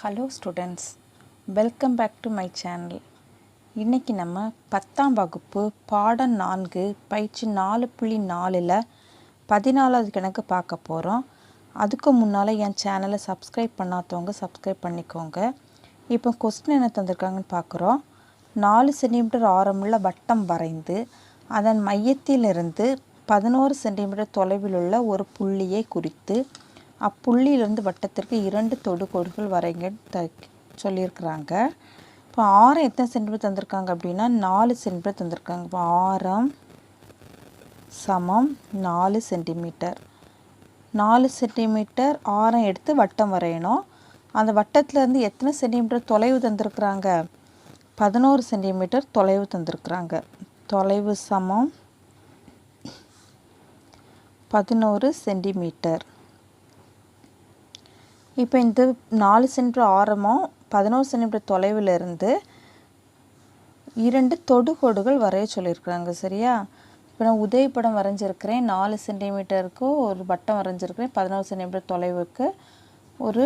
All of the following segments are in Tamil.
Hello students, welcome back to my channel. இன்றைக்கி நம்ம 10ஆம் வகுப்பு பாடம் 4 பயிற்சி 4.4ல் 14வது கணக்கு பார்க்க போகிறோம். அதுக்கு முன்னால் என் சேனலை சப்ஸ்கிரைப் பண்ணாதவங்க சப்ஸ்கிரைப் பண்ணிக்கோங்க. இப்போ கொஸ்டின் என்ன தந்திருக்காங்கன்னு பார்க்குறோம். 4 சென்டிமீட்டர் ஆரமுள்ள வட்டம் வரைந்து அதன் மையத்திலிருந்து 11 சென்டிமீட்டர் தொலைவில் உள்ள ஒரு புள்ளியை குறித்து அப்புள்ளியிலிருந்து வட்டத்திற்கு 2 தொடுகோடுகள் வரைங்கன்னு சொல்லியிருக்கிறாங்க. இப்போ ஆரம் எத்தனை சென்டிமீட்டர் தந்திருக்காங்க அப்படின்னா 4 சென்டிமீட்டர் தந்திருக்காங்க. இப்போ ஆரம் சமம் 4 சென்டிமீட்டர். 4 சென்டிமீட்டர் ஆரம் எடுத்து வட்டம் வரையணும். அந்த வட்டத்திலேருந்து எத்தனை சென்டிமீட்டர் தொலைவு தந்திருக்கிறாங்க? 11 சென்டிமீட்டர் தொலைவு தந்திருக்கிறாங்க. தொலைவு சமம் 11 சென்டிமீட்டர். இப்போ இந்த 4 சென்டிமீட்டர் ஆரமும் 11 சென்டிமீட்டர் தொலைவில் இருந்து 2 தொடுகோடுகள் வரைய சொல்லியிருக்கிறாங்க. சரியா? இப்போ நான் உதவி படம் வரைஞ்சிருக்கிறேன். 4 சென்டிமீட்டருக்கு ஒரு வட்டம் வரைஞ்சிருக்கிறேன். 11 சென்டிமீட்டர் தொலைவுக்கு ஒரு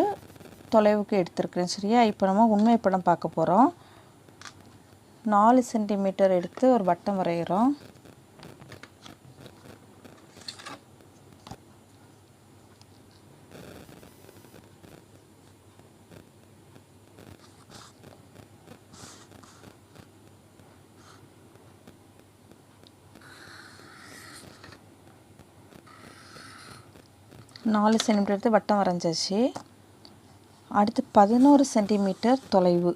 தொலைவுக்கு எடுத்திருக்கிறேன். சரியா? இப்போ நம்ம உண்மை படம் பார்க்க போகிறோம். 4 சென்டிமீட்டர் எடுத்து ஒரு வட்டம் வரைகிறோம். நாலு சென்டிமீட்டர் எடுத்து வட்டம் வரைஞ்சாச்சு. அடுத்து 11 சென்டிமீட்டர் தொலைவு.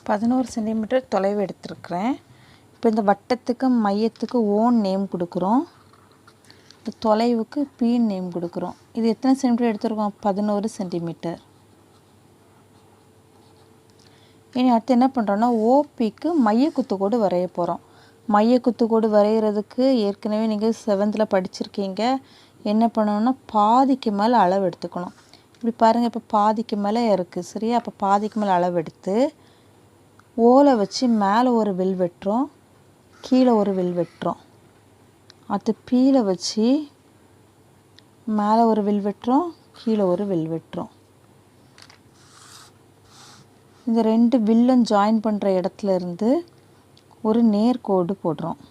பதினோரு சென்டிமீட்டர் தொலைவு எடுத்திருக்கிறேன். இப்போ இந்த வட்டத்துக்கு மையத்துக்கு ஓன் நேம் கொடுக்குறோம். இந்த தொலைவுக்கு பீன் நேம் கொடுக்குறோம். இது எத்தனை சென்டிமீட்டர் எடுத்துருக்கோம்? 11 சென்டிமீட்டர். இனி அடுத்து என்ன பண்ணுறோன்னா ஓபிக்கு மைய குத்துக்கோடு வரைய போகிறோம். மைய குத்துக்கோடு வரைகிறதுக்கு ஏற்கனவே நீங்கள் 7th படிச்சிருக்கீங்க. என்ன பண்ணணும்னா பாதிக்கு மேலே அளவு எடுத்துக்கணும். இப்படி பாருங்கள், இப்போ பாதிக்கு மேலே இருக்குது. சரியா? அப்போ பாதிக்கு மேலே அளவு எடுத்து ஓலை வச்சு மேலே ஒரு வில் வெட்டுறோம், கீழே ஒரு வில் வெட்டுறோம். அது பீலை வச்சு மேலே ஒரு வில் வெட்டுறோம், கீழே ஒரு வில் வெட்டுறோம். இந்த 2 வில்லும் ஜாயின் பண்ணுற இடத்துல இருந்து ஒரு நேர்கோடு போடுறோம்.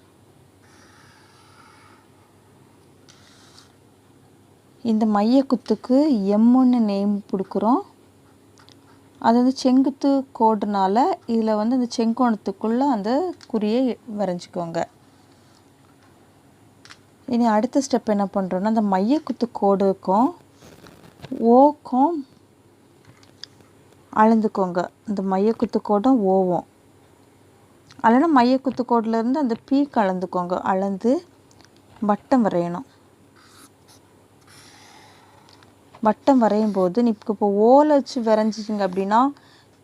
இந்த மையக்குத்துக்கு M1 நேம் கொடுக்குறோம். அது வந்து செங்குத்து கோடுனால இதில் வந்து அந்த செங்கோணத்துக்குள்ளே அந்த குறியை வரைஞ்சிக்கோங்க. இனி அடுத்த ஸ்டெப் என்ன பண்ணுறோன்னா அந்த மையக்குத்து கோடுக்கும் ஓக்கும் அளந்துக்கோங்க. இந்த மையக்குத்து கோடும் ஓவும் அல்லனா மையக்குத்து கோடிலேருந்து அந்த பீக்கு அளந்துக்கோங்க. அளந்து வட்டம் வரையணும். வட்டம் வரையும் போது இப்போ ஓலை வச்சு வரைஞ்சிங்க அப்படின்னா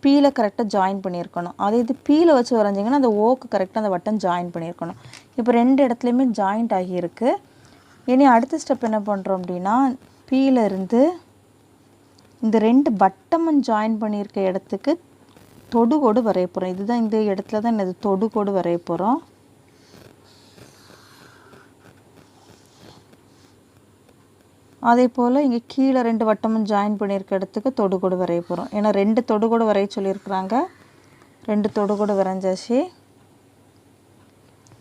பீலை கரெக்டாக ஜாயின் பண்ணியிருக்கணும். அதே இது பீலை வச்சு வரைஞ்சிங்கன்னா அந்த ஓக்கு கரெக்டாக அந்த வட்டம் ஜாயின் பண்ணியிருக்கணும். இப்போ 2 இடத்துலையுமே ஜாயிண்ட் ஆகியிருக்கு. இனி அடுத்த ஸ்டெப் என்ன பண்ணுறோம் அப்படின்னா பீல இருந்து இந்த 2 வட்டமும் ஜாயின் பண்ணியிருக்க இடத்துக்கு தொடுகோடு வரைய போகிறோம். இதுதான் இந்த இடத்துல தான் என்னது தொடுகோடு வரைய போகிறோம். அதே போல் இங்கே கீழே 2 வட்டமும் ஜாயின் பண்ணியிருக்க இடத்துக்கு தொடுகோடு வரைய போகிறோம். ஏன்னா 2 தொடுகோடு வரைய சொல்லியிருக்கிறாங்க. 2 தொடுகோடு வரைஞ்சாச்சு.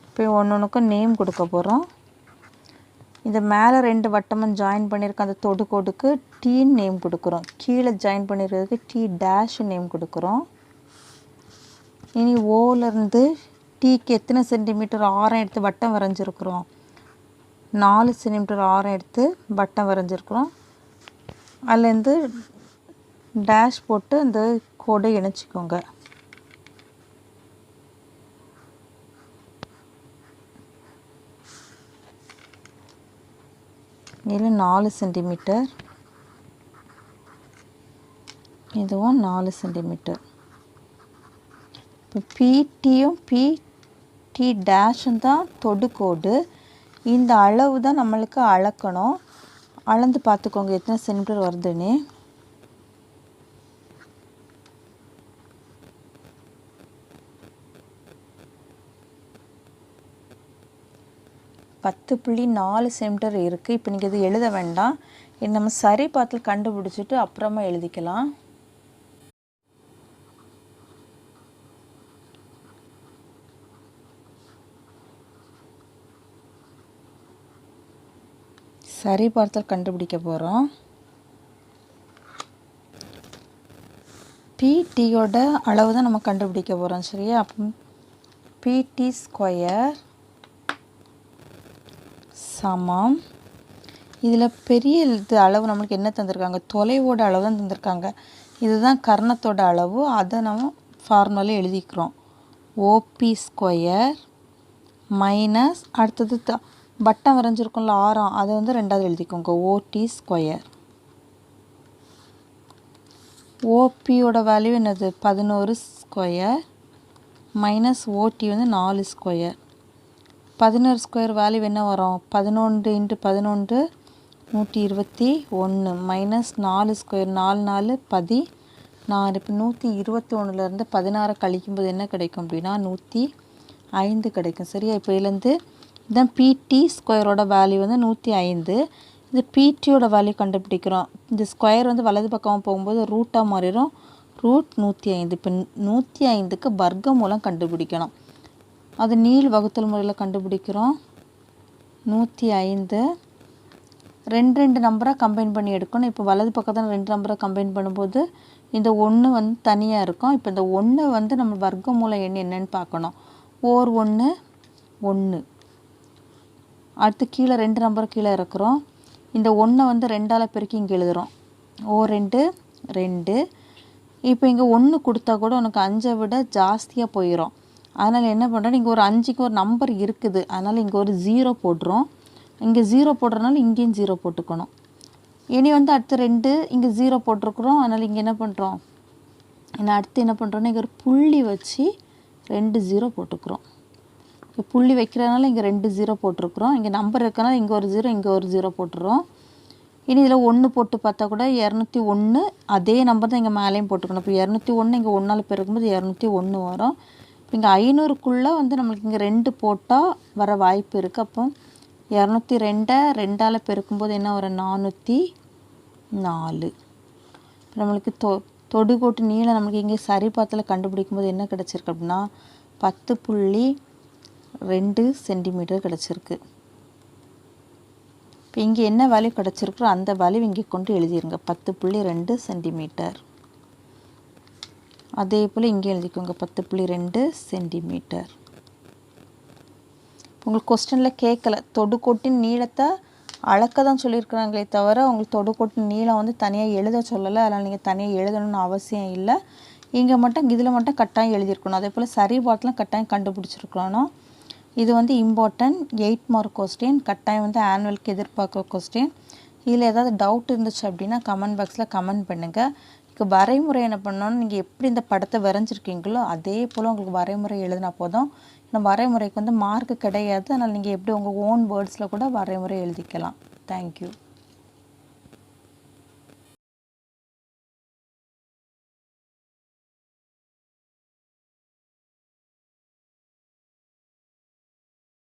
இப்போ ஒன்றுக்கும் நேம் கொடுக்க போகிறோம். இந்த மேலே 2 வட்டமும் ஜாயின் பண்ணியிருக்க அந்த தொடுகோடுக்கு டீன்னு நேம் கொடுக்குறோம். கீழே ஜாயின் பண்ணியிருக்கிறதுக்கு டி டேஷ் நேம் கொடுக்குறோம். இனி ஓலேருந்து டீக்கு எத்தனை சென்டிமீட்டர் ஆரம் எடுத்து வட்டம் வரைஞ்சிருக்கிறோம்? 4 சென்டிமீட்டர் ஆரம் எடுத்து வட்டம் வரைஞ்சிருக்கிறோம். அதுலேருந்து டேஷ் போட்டு அந்த கோடை இணைச்சிக்கோங்க. இதில் 4 சென்டிமீட்டர், இதுவும் 4 சென்டிமீட்டர். இப்போ பிடியும் பிடி டேஷும் தான் தொடுகோடு. இந்த அளவு தான் நம்மளுக்கு அளக்கணும். அளந்து பார்த்துக்கோங்க எத்தனை சென்டிமீட்டர் வருதுன்னு. பத்து 10.4 சென்டிமீட்டர் இருக்குது. இப்போ நீங்கள் இது எழுத வேண்டாம். இது நம்ம சரி பார்த்து கண்டுபிடிச்சிட்டு அப்புறமா எழுதிக்கலாம். சரி பார்த்தல் கண்டுபிடிக்க போகிறோம். பிடியோட அளவு தான் நம்ம கண்டுபிடிக்க போகிறோம். சரியா? அப்போ பிடி ஸ்கொயர் சமம், இதில் பெரிய இது அளவு நம்மளுக்கு என்ன தந்திருக்காங்க? தொலைவோட அளவு தான் தந்திருக்காங்க. இதுதான் கர்ணத்தோட அளவு. அதை நம்ம ஃபார்முலாவில் எழுதிக்கிறோம். ஓபி ஸ்கொயர் மைனஸ் அடுத்தது பட்டம் வரைஞ்சிருக்கோம்ல ஆரம், அதை வந்து ரெண்டாவது எழுதிக்கோங்க. ஓடி ஸ்கொயர். ஓபியோட வேல்யூ என்னது? 11 ஸ்கொயர் மைனஸ் ஓடி வந்து 4 ஸ்கொயர். 11 ஸ்கொயர் வேல்யூ என்ன வரும்? 11 × 11 121 மைனஸ் 4 ஸ்கொயர் 4 4 16. இப்போ 121லேருந்து 16 கழிக்கும்போது என்ன கிடைக்கும் அப்படின்னா 105 கிடைக்கும். சரியா? இப்போ இதுலேருந்து இதுதான் பிடி ஸ்கொயரோட வேல்யூ வந்து 105. இது பிடியோட வேல்யூ கண்டுபிடிக்கிறோம். இந்த ஸ்கொயர் வந்து வலது பக்கம் போகும்போது ரூட்டாக மாறிடும். ரூட் 105. இப்போ 105க்கு வர்க்க மூலம் கண்டுபிடிக்கணும். அது நீள் வகுத்தல் முறையில் கண்டுபிடிக்கிறோம். 105 ரெண்டு நம்பரை கம்பைன் பண்ணி எடுக்கணும். இப்போ வலது பக்கத்தில் 2 நம்பரை கம்பைன் பண்ணும்போது இந்த 1 வந்து தனியாக இருக்கும். இப்போ இந்த 1 வந்து நம்ம வர்க்க மூல எண் என்னன்னு பார்க்கணும். ஓர் 1 1. அடுத்து கீழே 2 நம்பரை கீழே இறக்குறோம். இந்த 1 வந்து 2ஆல் பெருக்கி இங்கே எழுதுகிறோம். ஓ 2 2. இப்போ இங்கே 1 கொடுத்தா கூட உனக்கு 5ஐ விட ஜாஸ்தியாக போயிடும். அதனால் என்ன பண்ணுறோம், இங்கே ஒரு 5க்கு ஒரு நம்பர் இருக்குது, அதனால் இங்கே ஒரு 0 போடுறோம். இங்கே 0 போடுறதுனால இங்கேயும் 0 போட்டுக்கணும். இனி வந்து அடுத்து 2 இங்கே 0 போட்டிருக்குறோம். அதனால் இங்கே என்ன பண்ணுறோம், இன்னும் அடுத்து என்ன பண்ணுறோன்னா இங்கே ஒரு புள்ளி வச்சு 2 0 போட்டுக்கிறோம். இப்போ புள்ளி வைக்கிறதுனால இங்கே 2 0 போட்டிருக்குறோம். இங்கே நம்பர் இருக்கனால இங்கே ஒரு 0 இங்கே ஒரு 0 போட்டுறோம். இனி இதில் 1 போட்டு பார்த்தா கூட 201, அதே நம்பர் தான் இங்கே மேலேயும் போட்டுக்கணும். இப்போ 201 இங்கே 1ஆல் பெருக்கும்போது 201 வரும். இங்கே 500க்குள்ளே வந்து நம்மளுக்கு இங்கே 2 போட்டால் வர வாய்ப்பு இருக்குது. அப்போ 202 2ஆல் பெருக்கும்போது என்ன வரும்? 404. நம்மளுக்கு தொடுகோட்டு நீளம் நம்மளுக்கு இங்கே சரி பாத்தில் கண்டுபிடிக்கும்போது என்ன கிடச்சிருக்கு அப்படின்னா 10.2 சென்டிமீட்டர் கிடச்சிருக்கு. இப்போ இங்கே என்ன வேல்யூ கிடச்சிருக்கோ அந்த வேல்யூ இங்கே கொண்டு எழுதிருங்க. 10.2 சென்டிமீட்டர். அதே போல் இங்கே எழுதிக்கோங்க 10.2 சென்டிமீட்டர். உங்களுக்கு கொஸ்டினில் கேட்கல, தொடுகோட்டின் நீளத்தை அளக்க தான் சொல்லியிருக்கிறாங்களே தவிர உங்களுக்கு தொடுகோட்டின் நீளம் வந்து தனியாக எழுத சொல்லலை. அதனால் நீங்கள் தனியாக எழுதணும்னு அவசியம் இல்லை. இங்கே மட்டும் இதில் மட்டும் கட்டாயம் எழுதியிருக்கணும். அதே போல் சரி பாட்டெலாம் கட்டாயம் கண்டுபிடிச்சிருக்கணும். இது வந்து இம்பார்ட்டன்ட் 8 மார்க் கொஸ்டின். கட்டாயம் வந்து ஆனுவலுக்கு எதிர்பார்க்குற கொஸ்டின். இதில் ஏதாவது டவுட் இருந்துச்சு அப்படின்னா கமெண்ட் பாக்ஸில் கமெண்ட் பண்ணுங்கள். இப்போ வரைமுறை என்ன பண்ணணும்னு நீங்கள் எப்படி இந்த படத்தை வரைஞ்சிருக்கீங்களோ அதே போல் உங்களுக்கு வரைமுறை எழுதினா போதும். இந்த வரைமுறைக்கு வந்து மார்க்கு கிடையாது. அதனால் நீங்கள் எப்படி உங்கள் ஓன் வேர்ட்ஸில் கூட வரைமுறை எழுதிக்கலாம். தேங்க்யூ.